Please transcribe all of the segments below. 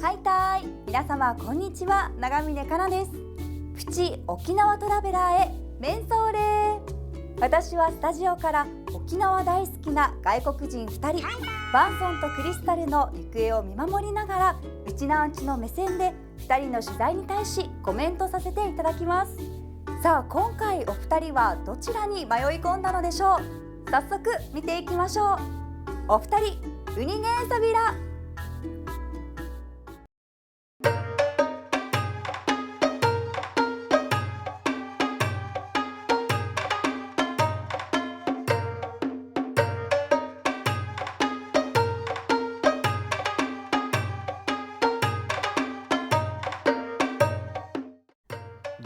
ハイタイ、皆様こんにちは、長峰かなです。プチ沖縄トラベラーへメンソーレ。私はスタジオから沖縄大好きな外国人2人、バンソンとクリスタルの行方を見守りながら、うちなーんちの目線で2人の取材に対しコメントさせていただきます。さあ、今回お二人はどちらに迷い込んだのでしょう。早速見ていきましょう。お二人、ウニゲンサビラ。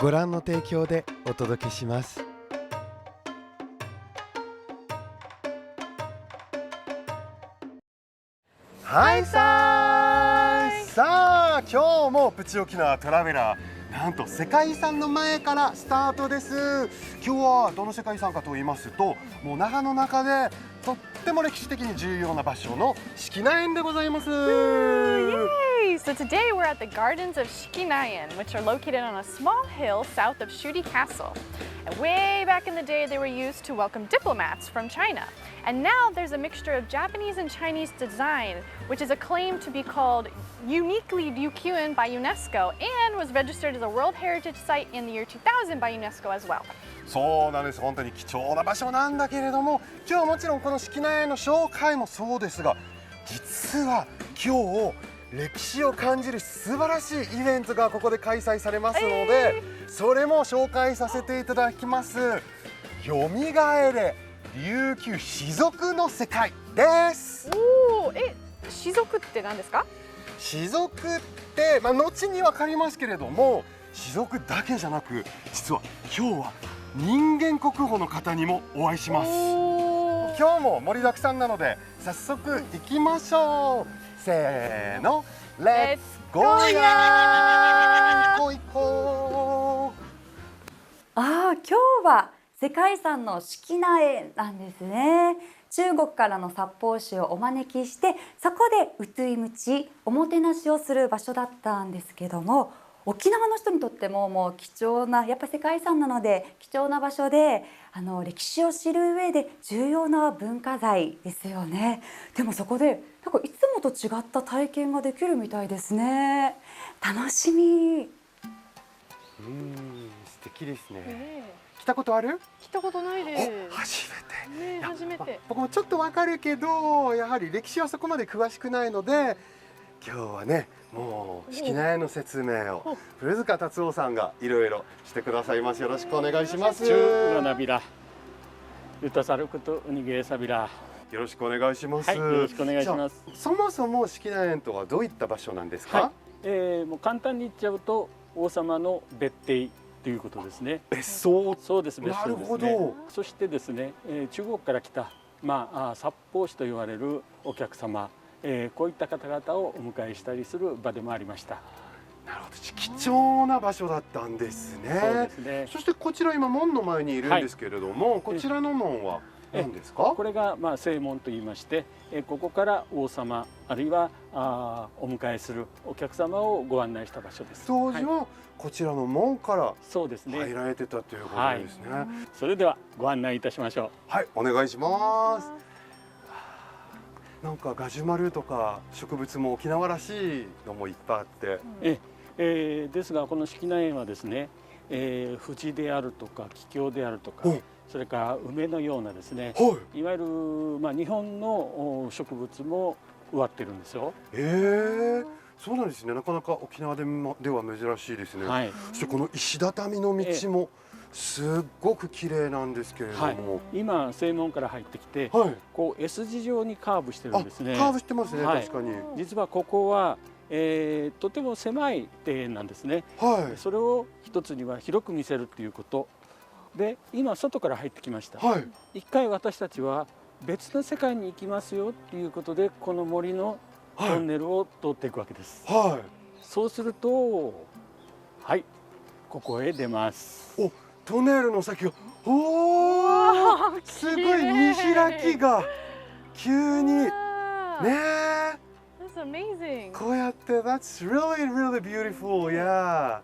ご覧の提供でお届けします。はいさあ、今日もプチ沖縄トラベラー、なんと世界遺産の前からスタートです。今日はどの世界遺産かと言いますと、もう那覇の中でとっても歴史的に重要な場所の式内園でございます。So today we're at the Gardens of Shikinayan, which are located on a small hill south of Shuri Castle. And way back in the day, they were used to welcome diplomats from China. And now there's a mixture of Japanese and Chinese design, which is acclaimed to be called uniquely Ryukyuan by UNESCO and was registered as a World Heritage Site in the year 2000 by UNESCO as well. そうなんです。本当に貴重な場所なんだけれども、今日もちろんこの式内園の紹介もそうですが、実は今日歴史を感じる素晴らしいイベントがここで開催されますので、それも紹介させていただきます。よみがえれ琉球士族の世界です。士族って何ですか？士族って、後に分かりますけれども、士族だけじゃなく、実は今日は人間国宝の方にもお会いします。今日も盛りだくさんなので早速行きましょう。せーの、レッツゴーやー。行こう行こう。今日は世界遺産の式内園なんですね。中国からの札幌市をお招きして、そこでうついむちおもてなしをする場所だったんですけども、沖縄の人にとってももう貴重な、やっぱ世界遺産なので貴重な場所で、歴史を知る上で重要な文化財ですよね。でもそこでなんかいつもと違った体験ができるみたいですね。楽しみ。素敵ですね。来たことある？来たことないです。初めて。初めて。僕もちょっとわかるけど、やはり歴史はそこまで詳しくないので、今日はね、もう式内園の説明を古塚達夫さんがいろいろしてくださいます。よろしくお願いします。よろしくお願いします。よろしくお願いします。そもそも式内園とはどういった場所なんですか？もう簡単に言っちゃうと、王様の別邸ということですね。別荘。そうです、別荘ですね。なるほど。そしてですね、中国から来た札幌市と言われるお客様、こういった方々をお迎えしたりする場でもありました。なるほど、貴重な場所だったんですね。そうですね。そしてこちら今門の前にいるんですけれども、こちらの門は何ですか？これが正門と言いまして、ここから王様あるいはお迎えするお客様をご案内した場所です。当時はこちらの門からそうですね、入られてたということですね。それではご案内いたしましょう。はい、お願いします。なんかガジュマルとか植物も沖縄らしいのもいっぱいあって、ですがこの式内園はですね、藤であるとか桔梗であるとか、それから梅のようなですね、いわゆる日本の植物も植わってるんですよ。そうなんですね。なかなか沖縄では珍しいですね。そしてこの石畳の道もすっごく綺麗なんですけれども、今正門から入ってきて、こう S 字状にカーブしてるんですね。カーブしてますね、確かに。実はここは、とても狭い庭園なんですね。それを一つには広く見せるっていうことで、今外から入ってきました。一回私たちは別の世界に行きますよっていうことで、この森のトンネルを通っていくわけです。そうすると、ここへ出ます。トンネルの先が、すごい見開きが急にね。amazing. こうやって That's really really beautiful. Yeah.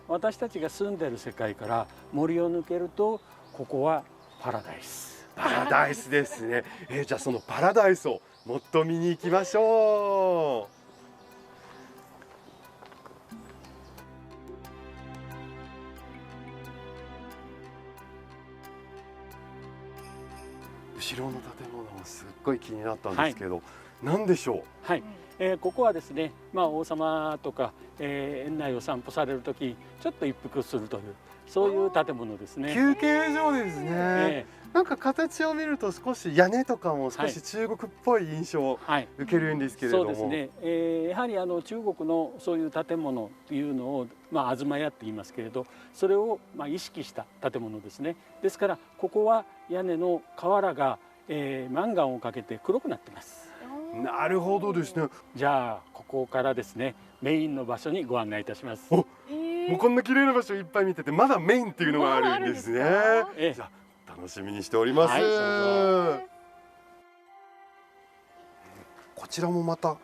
私たちが住んでる世界から森を抜けるとここはパラダイス。パラダイスですね。じゃあそのパラダイスをもっと見に行きましょう。後ろの建物もすっごい気になったんですけど、何でしょう。はい、ここはですね、王様とか、園内を散歩されるときちょっと一服するというそういう建物ですね。休憩所ですね。なんか形を見ると少し屋根とかも少し中国っぽい印象を受けるんですけれども、そうですね、やはり中国のそういう建物というのを、東屋って言いますけれど、それを意識した建物ですね。ですからここは屋根の瓦が、マンガンをかけて黒くなってます。なるほどですね。じゃあここからですね、メインの場所にご案内いたします。もうこんな綺麗な場所いっぱい見てて、まだメインっていうのがあるんですね。じゃあ楽しみにしております。こちらもまた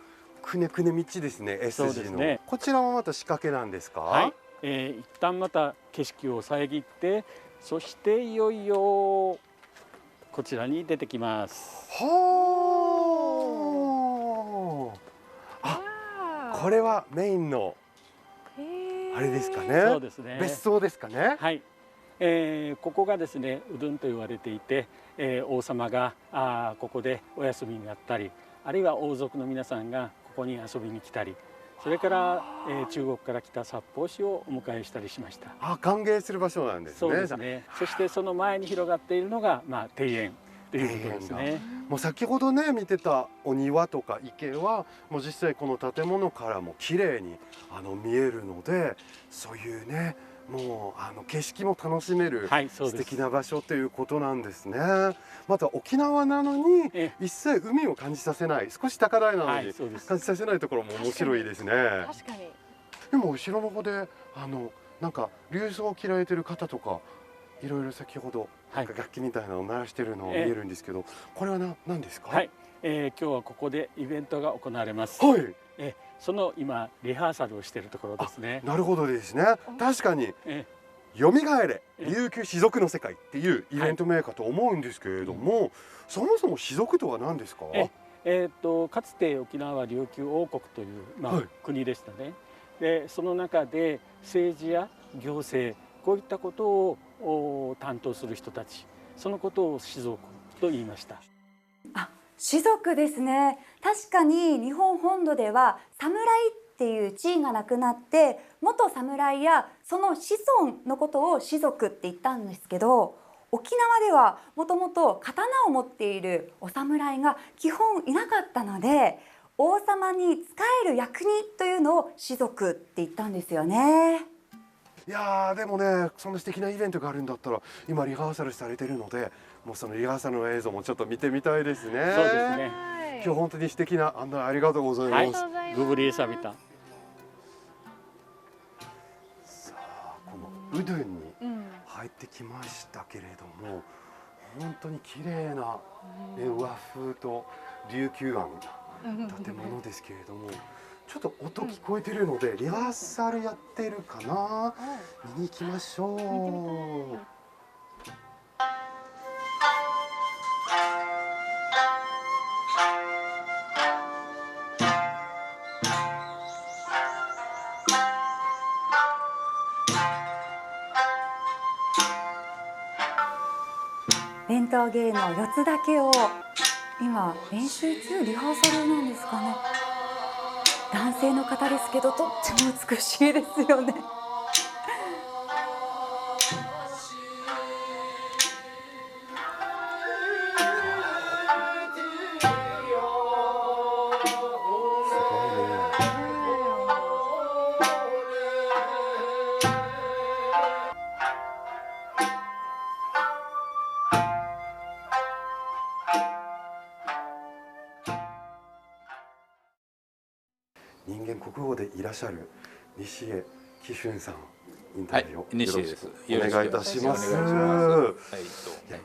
くねくね道ですね。S 字の、ね、こちらもまた仕掛けなんですか。はい、一旦また景色を遮って、そしていよいよこちらに出てきます。これはメインのあれですかね。そうですね。別荘ですかね。はい。ここがですね、うどんと言われていて、王様がここでお休みになったり、あるいは王族の皆さんがここに遊びに来たり、それから、中国から来た札幌市をお迎えしたりしました。歓迎する場所なんですね。そうですね。そしてその前に広がっているのが庭園ということですね。もう先ほどね見てたお庭とか池はもう実際この建物からも綺麗に見えるので、そういうねもう景色も楽しめる素敵な場所ということなんですね。また沖縄なのに一切海を感じさせない、少し高台なのに感じさせないところも面白いですね。確かに。でも後ろの方でなんか琉装を着られてる方とかいろいろ先ほど楽器みたいなのを鳴らしてるのを見えるんですけど、これは何ですか。はい、今日はここでイベントが行われます。はい。その今リハーサルをしているところですね。なるほどですね。確かによみがえれ琉球士族の世界っていうイベント名かと思うんですけれども、そもそも士族とは何ですか。かつて沖縄は琉球王国という、国でしたね。でその中で政治や行政こういったことを担当する人たち、そのことを士族と言いました。士族ですね。確かに日本本土では侍っていう地位がなくなって、元侍やその子孫のことを士族って言ったんですけど、沖縄ではもともと刀を持っているお侍が基本いなかったので、王様に仕える役人というのを士族って言ったんですよね。いやでもね、そんな素敵なイベントがあるんだったら今リハーサルされてるので、もうそのリハーサルの映像もちょっと見てみたいですね。そうですね。今日本当に素敵な案内ありがとうございます。グブリーサビタ。さあこのうどんに入ってきましたけれども、本当に綺麗な和風と琉球庵建物ですけれども。ちょっと音聞こえてるので、リハーサルやってるかな、見に行きましょう。伝統芸能四つだけを今練習中、リハーサルなんですかね。男性の方ですけど、とっても美しいですよね。人間国宝でいらっしゃる西江紀春さん、インタビューをよろしくお願いいたします。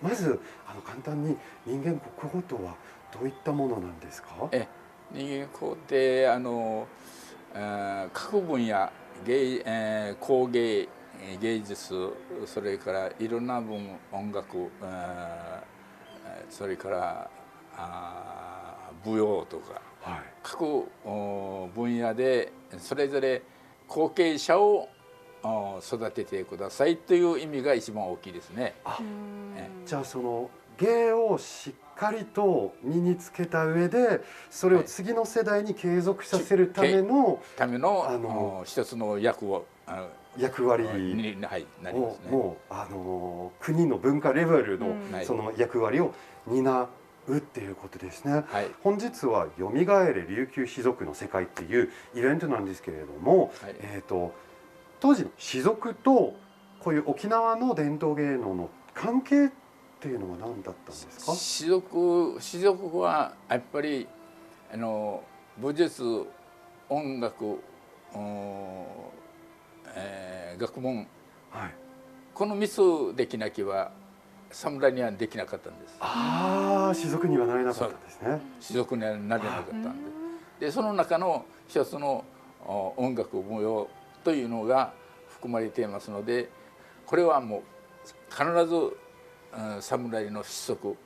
まず簡単に人間国宝とはどういったものなんですか。人間国宝って各分野工芸芸術それからいろんな音楽それから舞踊とか、はい、各分野でそれぞれ後継者を育ててくださいという意味が一番大きいですね。じゃあその芸をしっかりと身につけた上でそれを次の世代に継続させるための、一つの役割に、はい、なりますね。もう国の文化レベルのその役割を担うっていうことですね。はい、本日は「よみがえれ琉球士族の世界」っていうイベントなんですけれども、はい、当時の士族とこういう沖縄の伝統芸能の関係っていうのは何だったんですか？士族はやっぱり武術音楽学問、はい、この3つできなきゃ侍にはできなかったんです。ああ、士族にはなれなかったんですね。士族にはなれなかったんで、その中の一つの音楽舞踊というのが含まれていますので、これはもう必ず侍の子息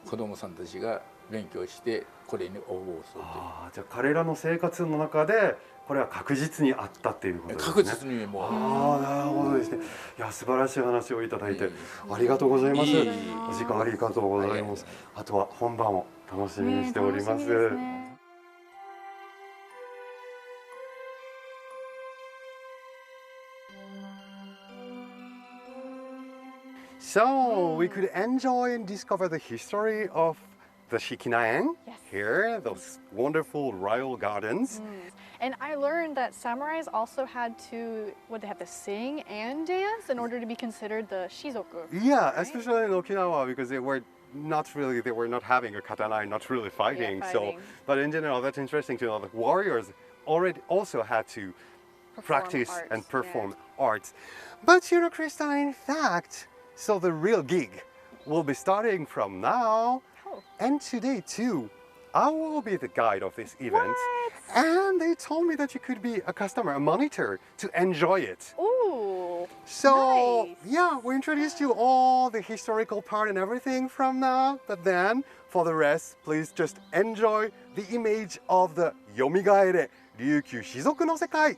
子供さんたちが勉強してこれに応募するという。じゃあ彼らの生活の中でこれは確実にあったっていうことですね。確実にもう。なるほどですね。いや素晴らしい話をいただいてありがとうございます。お時間ありがとうございます。あとは本番を楽しみにしております。So we could enjoy and discover the history of the Shikinaen here, those wonderful royal gardens. And I learned that samurais also had to, they have to sing and dance in order to be considered the shizoku. Yeah, right? Especially in Okinawa because they were not having a katana and not really fighting. So, but in general, that's interesting to know that warriors also had to practice and perform arts. But you know, Krista, in fact, so the real gig will be starting from now, and today too. I will be the guide of this event, and they told me that you could be a customer, a monitor, to enjoy it. Ooh, so nice. Yeah, we introduced you all the historical part and everything from now, but then for the rest, please just enjoy the image of the Yomigaere Ryukyu Shizoku no Sekai.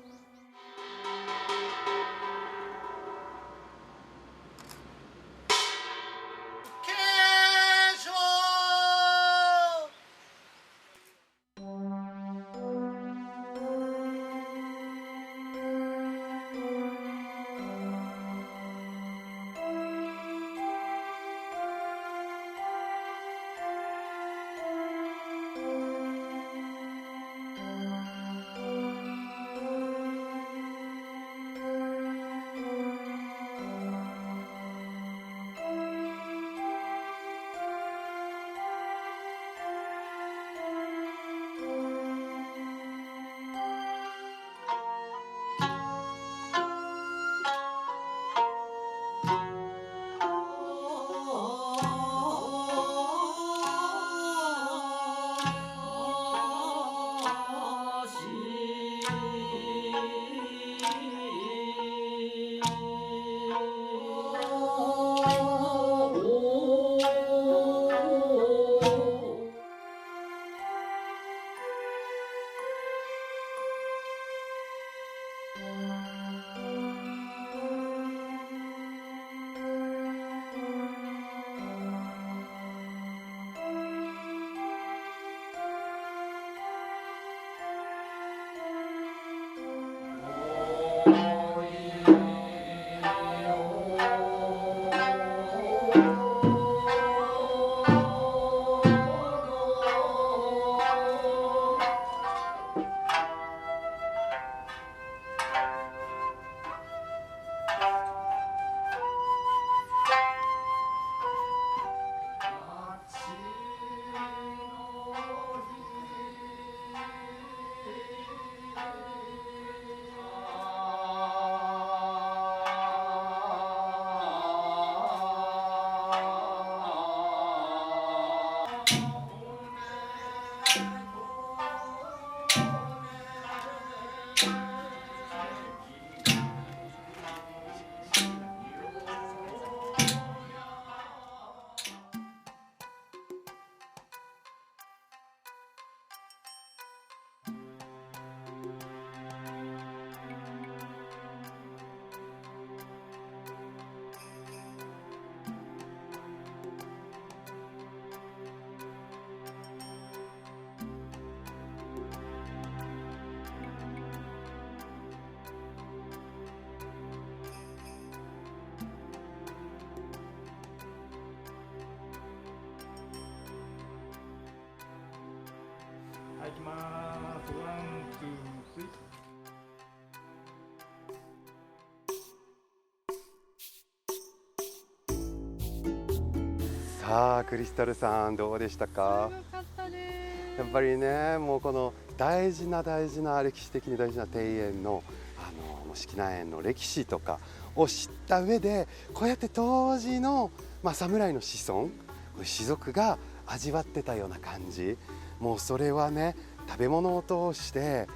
はい、行きます。ワン、ツー、スリー。さあクリスタルさんどうでしたか？やっぱりね、もうこの大事な歴史的に大事な庭園の式南園の歴史とかを知った上で、こうやって当時の侍の子孫、士族が味わってたような感じ、もうそれはね、食べ物を通して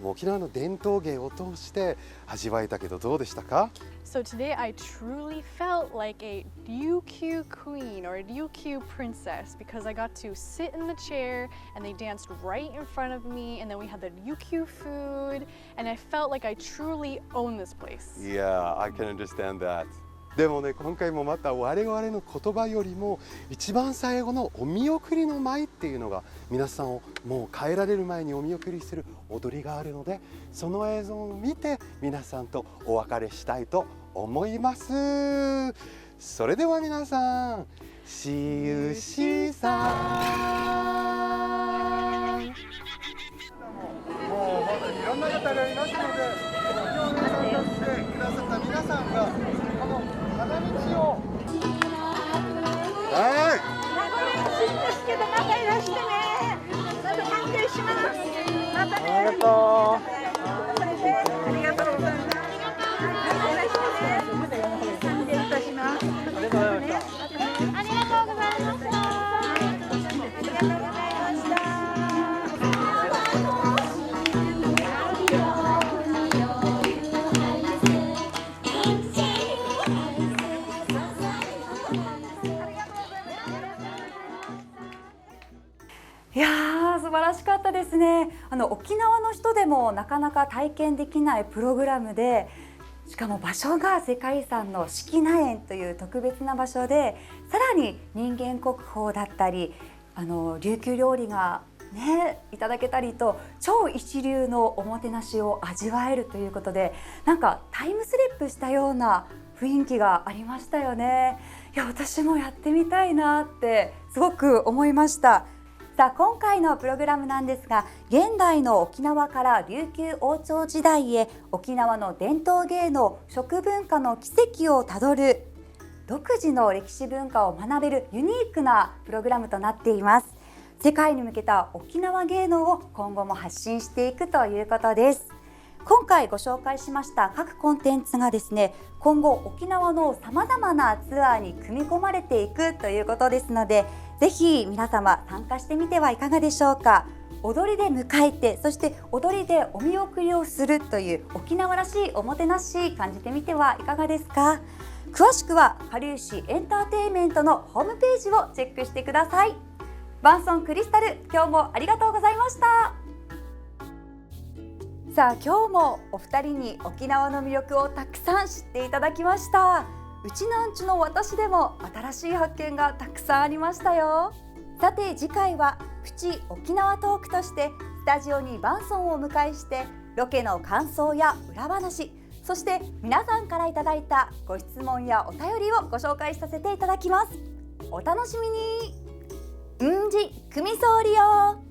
沖縄の伝統芸を通して味わえたけど、どうでしたか？ So today I truly felt like a Ryukyu queen or a Ryukyu princess because I got to sit in the chair and they danced right in front of me, and then we had the Ryukyu food, and I felt like I truly own this place. Yeah, I can understand that. でもね、今回もまた我々の言葉よりも一番最後のお見送りの舞っていうのが、皆さんをもう帰られる前にお見送りする踊りがあるので、その映像を見て皆さんとお別れしたいと思います。それでは皆さん、しゆしさん。もう本当にいろんな方がいますので、今日ね、参加してくださった皆さんがこの花道を、はい。名古屋らしいんですけど、またいらしてね。また歓迎します。またね。ありがとう。それで、ありがとうございます。またいらしてね。歓迎いたします。ありがとうございました。ありがとうございました。いやー、素晴らしかったですね。沖縄の人でもなかなか体験できないプログラムで、しかも場所が世界遺産の式南園という特別な場所で、さらに人間国宝だったり琉球料理がねいただけたりと、超一流のおもてなしを味わえるということで、なんかタイムスリップしたような雰囲気がありましたよね。いや、私もやってみたいなってすごく思いました。さあ、今回のプログラムなんですが、現代の沖縄から琉球王朝時代へ沖縄の伝統芸能食文化の奇跡をたどる独自の歴史文化を学べるユニークなプログラムとなっています。世界に向けた沖縄芸能を今後も発信していくということです。今回ご紹介しました各コンテンツがですね、今後沖縄のさまざまなツアーに組み込まれていくということですので、ぜひ皆様参加してみてはいかがでしょうか。踊りで迎えて、そして踊りでお見送りをするという沖縄らしいおもてなし、感じてみてはいかがですか。詳しくはかりゆしエンターテインメントのホームページをチェックしてください。バンソンクリスタル、今日もありがとうございました。さあ、今日もお二人に沖縄の魅力をたくさん知っていただきました。うちなんちゅの私でも新しい発見がたくさんありましたよ。さて次回はプチ沖縄トークとしてスタジオにバンソンをお迎えして、ロケの感想や裏話、そして皆さんからいただいたご質問やお便りをご紹介させていただきます。お楽しみに。うんじ組みそうりよ。